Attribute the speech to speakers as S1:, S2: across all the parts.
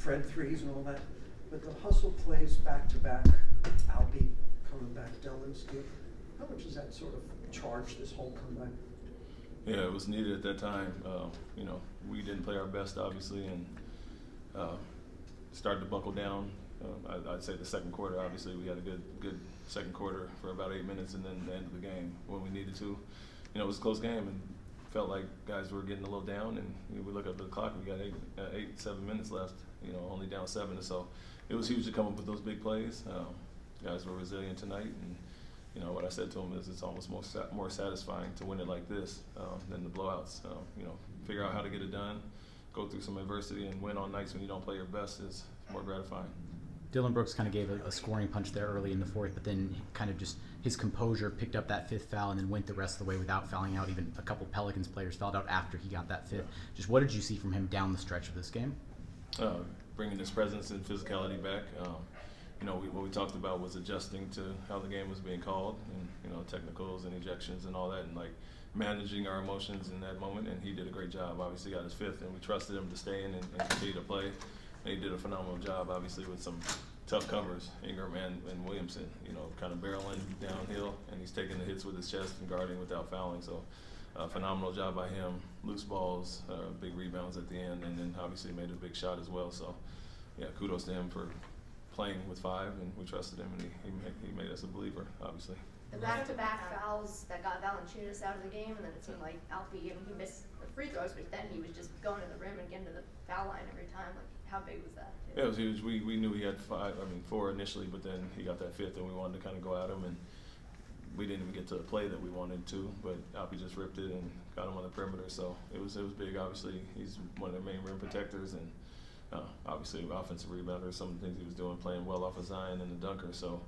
S1: Fred threes and all that, but the hustle plays back to back, Alpi coming back, Delinsky. How much does that sort of charge this whole comeback?
S2: Yeah, it was needed at that time. We didn't play our best, obviously, and started to buckle down. I'd say the second quarter, obviously, we had a good second quarter for about 8 minutes, and then the end of the game when we needed to. It was a close game, and felt like guys were getting a little down, and we look up at the clock, we got 7 minutes left, only down 7. So it was huge to come up with those big plays. Guys were resilient tonight, and what I said to them is it's almost more satisfying to win it like this than the blowouts. Figure out how to get it done, go through some adversity, and win on nights when you don't play your best is more gratifying.
S3: Dillon Brooks kind of gave a scoring punch there early in the fourth, but then kind of just his composure picked up that fifth foul and then went the rest of the way without fouling out. Even a couple Pelicans players fouled out after he got that fifth. Just what did you see from him down the stretch of this game?
S2: Bringing his presence and physicality back. What we talked about was adjusting to how the game was being called, and technicals and ejections and all that, and managing our emotions in that moment. And he did a great job. Obviously, got his fifth, and we trusted him to stay in and continue to play. And he did a phenomenal job, obviously, with some tough covers, Ingram and Williamson. Kind of barreling downhill, and he's taking the hits with his chest and guarding without fouling. So, phenomenal job by him. Loose balls, big rebounds at the end, and then obviously made a big shot as well. So, yeah, kudos to him for playing with 5, and we trusted him, and he made us a believer, obviously.
S4: The back-to-back fouls that got Valanciunas out of the game, and then it seemed like Alpi, he missed the free throws, but then he was just going to the rim and getting to the foul line every time. How big was that?
S2: Yeah, it was huge. We knew he had 4 initially, but then he got that fifth, and we wanted to kind of go at him, and we didn't even get to the play that we wanted to, but Alpi just ripped it and got him on the perimeter. So it was big. Obviously, he's one of their main rim protectors, and obviously offensive rebounder. Some of the things he was doing, playing well off of Zion and the dunker. So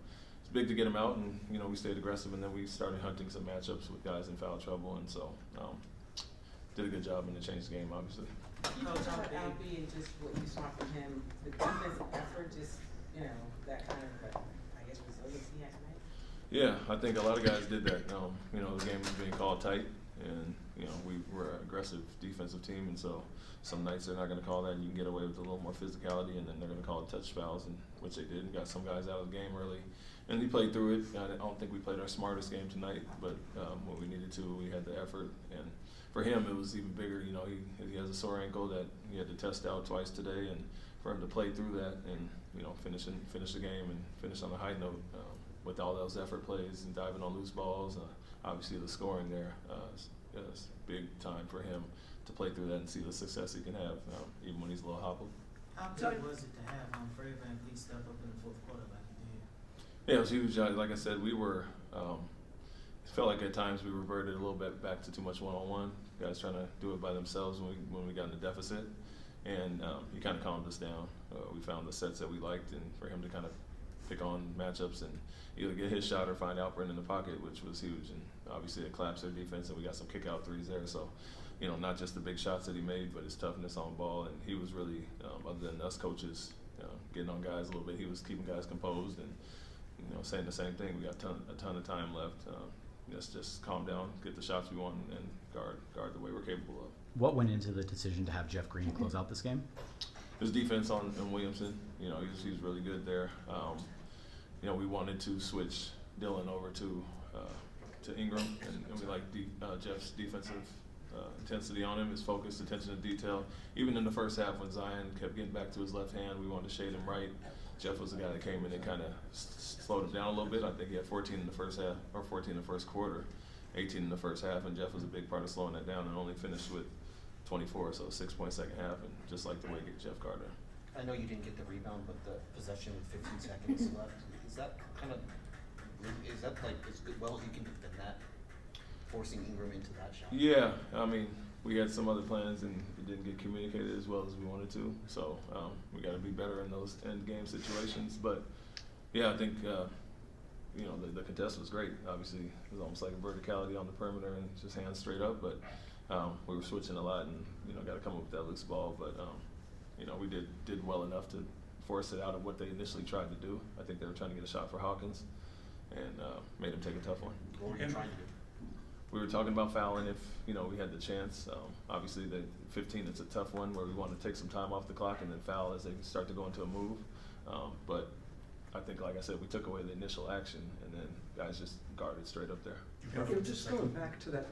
S2: it's big to get him out, and we stayed aggressive, and then we started hunting some matchups with guys in foul trouble, and so did a good job, and it changed the game, obviously.
S5: You talked about Alpi and just what you saw from him, the defensive effort, just that kind of I guess resilience he has tonight.
S2: Yeah, I think a lot of guys did that. The game was being called tight, and we were an aggressive defensive team, and so some nights they're not going to call that, and you can get away with a little more physicality, and then they're going to call it touch fouls, and which they did, and got some guys out of the game early. And he played through it. I don't think we played our smartest game tonight, but when we needed to, we had the effort. And for him, it was even bigger. He has a sore ankle that he had to test out twice today, and for him to play through that and finish the game and finish on a high note with all those effort plays and diving on loose balls, obviously the scoring there is big time for him to play through that and see the success he can have, even when he's a little hobbled.
S6: How big was it to have Fred VanVleet step up in the fourth quarter like he did?
S2: Yeah, it was huge. Like I said, we were. It felt like at times we reverted a little bit back to too much one-on-one. Guys trying to do it by themselves when we got in the deficit, and he kind of calmed us down. We found the sets that we liked, and for him to kind of pick on matchups and either get his shot or find Alperen in the pocket, which was huge. And obviously it collapsed their defense, and we got some kick-out threes there. So, not just the big shots that he made, but his toughness on ball. And he was really, other than us coaches, getting on guys a little bit, he was keeping guys composed and, saying the same thing. We got a ton of time left. Let's just calm down, get the shots we want, and guard the way we're capable of.
S3: What went into the decision to have Jeff Green close out this game?
S2: His defense on Williamson, he was really good there. We wanted to switch Dillon over to Ingram, and we liked Jeff's defensive intensity on him, his focus, attention to detail. Even in the first half when Zion kept getting back to his left hand, we wanted to shade him right. Jeff was the guy that came in and kind of slowed him down a little bit. I think he had 14 in the first half, or 14 in the first quarter, 18 in the first half, and Jeff was a big part of slowing that down and only finished with 24, so 6-point second half, and just like the way Jeff Carter.
S7: I know you didn't get the rebound, but the possession with 15 seconds left, is that like as well as you can defend that, forcing Ingram into that shot?
S2: Yeah, we had some other plans, and it didn't get communicated as well as we wanted to. So we got to be better in those end game situations. But yeah, I think the contest was great. Obviously, it was almost like a verticality on the perimeter and just hands straight up. But we were switching a lot, and got to come up with that loose ball. But we did well enough to force it out of what they initially tried to do. I think they were trying to get a shot for Hawkins, and made him take a tough one.
S7: What were you trying to do?
S2: we were talking about fouling if, we had the chance. Obviously, the 15, it's a tough one where we want to take some time off the clock and then foul as they start to go into a move. But I think, like I said, we took away the initial action, and then guys just guarded straight up there.
S1: Just going back to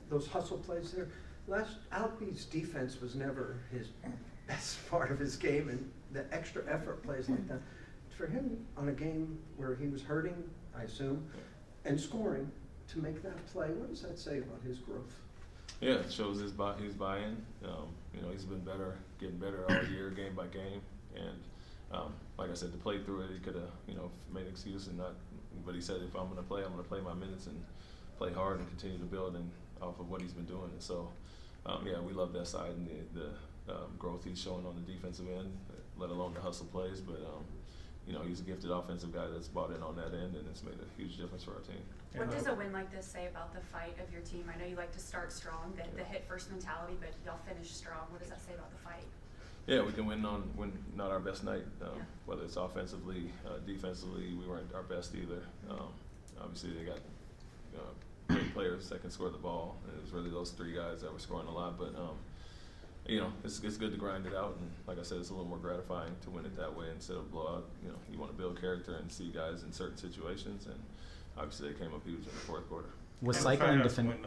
S1: those hustle plays there, Alpe's defense was never his best part of his game, and the extra effort plays like that. For him, on a game where he was hurting, I assume, and scoring, to make that play, what does that say about his growth?
S2: Yeah, it shows his buy-in. He's been better, getting better all year, game by game, and like I said, to play through it, he could have, made an excuse and not. But he said, if I'm going to play my minutes and play hard and continue to build and off of what he's been doing. And so, we love that side and the growth he's showing on the defensive end, let alone the hustle plays. But he's a gifted offensive guy that's bought in on that end, and it's made a huge difference for our team.
S8: What does a win like this say about the fight of your team? I know you like to start strong, the hit first mentality, but y'all finish strong. What does that say about the fight?
S2: Yeah, we can win not our best night, whether it's offensively, defensively. We weren't our best either. Obviously, they got great players that can score the ball. And it was really those three guys that were scoring a lot. But it's good to grind it out. And like I said, it's a little more gratifying to win it that way instead of blowout. You want to build character and see guys in certain situations. And obviously, they came up huge in the fourth quarter.
S3: Was cycling defend?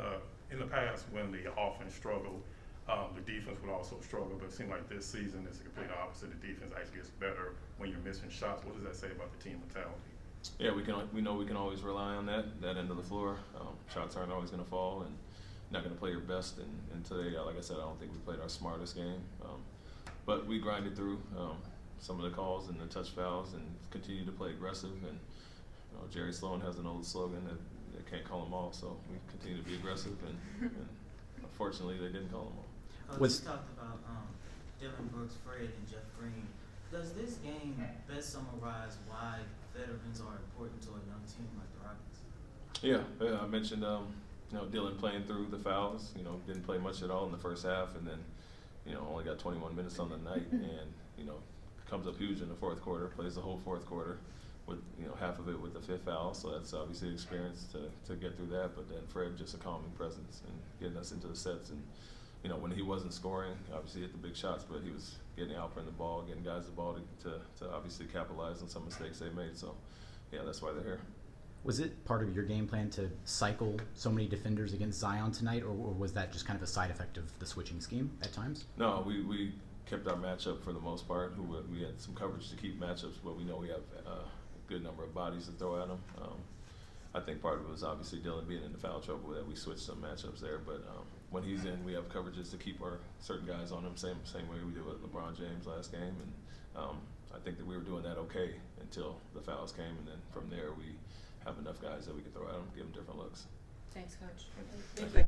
S9: In the past, when the offense struggled, the defense would also struggle, but it seemed like this season is the complete opposite. The defense actually gets better when you're missing shots. What does that say about the team mentality?
S2: Yeah, we know we can always rely on that end of the floor. Shots aren't always going to fall, and you're not going to play your best. And today, like I said, I don't think we played our smartest game. But we grinded through some of the calls and the touch fouls and continued to play aggressive. And Jerry Sloan has an old slogan that they can't call them all, so we continue to be aggressive. And unfortunately, they didn't call them all.
S6: You talked about Dylan Brooks, Fred, and Jeff Green. Does this game best summarize why veterans are important to a young team like the Rockets?
S2: Yeah, I mentioned Dylan playing through the fouls. Didn't play much at all in the first half, and then only got 21 minutes on the night, and comes up huge in the fourth quarter. Plays the whole fourth quarter with half of it with the fifth foul. So that's obviously experience to get through that. But then Fred just a calming presence and getting us into the sets and. When he wasn't scoring, obviously hit the big shots, but he was getting out the ball, getting guys the ball to obviously capitalize on some mistakes they made. So, yeah, that's why they're here.
S3: Was it part of your game plan to cycle so many defenders against Zion tonight, or was that just kind of a side effect of the switching scheme at times?
S2: No, we kept our matchup for the most part. We had some coverage to keep matchups, but we know we have a good number of bodies to throw at them. I think part of it was obviously Dylan being in the foul trouble that we switched some matchups there, but when he's in, we have coverages to keep our certain guys on him, same way we did with LeBron James last game, and I think that we were doing that okay until the fouls came, and then from there we have enough guys that we can throw at them, give them different looks.
S8: Thanks, Coach.
S1: Thank you.